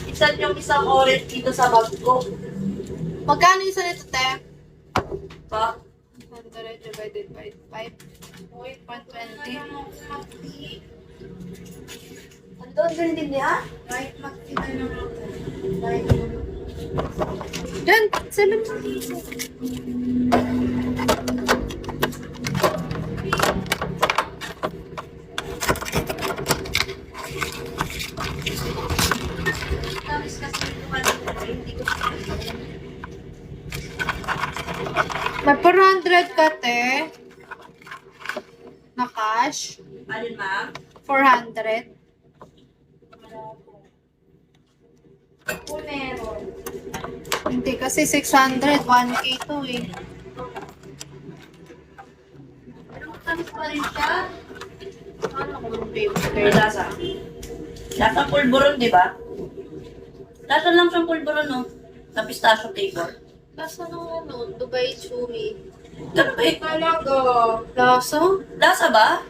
Isan yung isang orange dito sa bag ko. Magkano isa nito, te? Pa? 100 divided by 5. 120. Andun din din niya? Right, makita naman. Diyan, salam mo. Tapos kasi hindi ko May 400 ka, te. Na cash. alin, ma'am? 400. Kung meron. Hindi kasi 600. 1K to eh. Pero matamis pa rin siya. Ano kung favorite? May lasa. Lasa pulburon, di ba? Lasa lang siyang pulburon, no? Na pistachio flavor. Lasa ng ano, Dubai Chewy. Ganun ba eh? Talaga. Lasa? Lasa ba?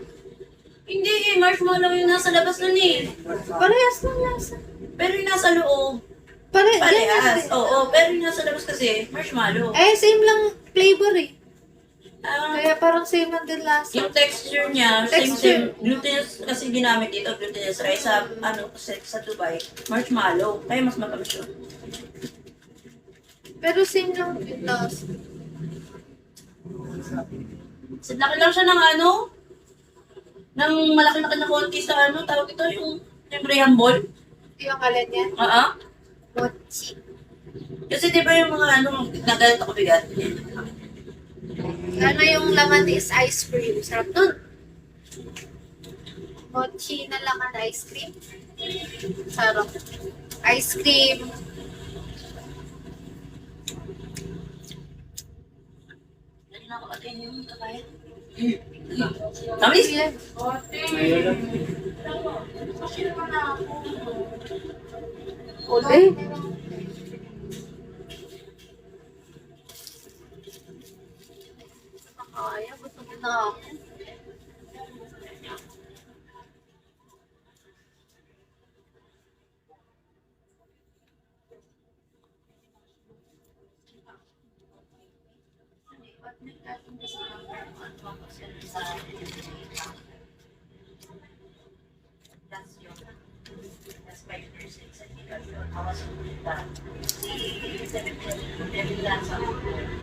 Hindi eh, marshmallow yung nasa labas nun eh. Parehas ng lasa. Pero yung nasa loob, Parehas. parehas. Oo, pero yung nasa labas kasi, marshmallow. Eh, same lang flavor eh. Ah, Kaya parang same lang din lasa. yung texture niya, Texture. same glutinous kasi ginamit dito, glutinous rice sa, ano, sa Dubai, marshmallow. Kaya mas matamis yun. Pero same lang din lasa. Laki lang siya ng ano, ng malaki-laki na konti sa ano, tawag ito, yung Graham ball. Yung alin yan? Mochi. Kasi di ba yung mga ano, nagalit ako bigat. Ano yung laman is ice cream. Sarap nun. Mochi na laman ice cream. Sarap. Ice cream. Dali na ako atin yung kakain. Tamis? Uli. Kaya, gusto ko na ako. That's 5% sa hindi ka awas ng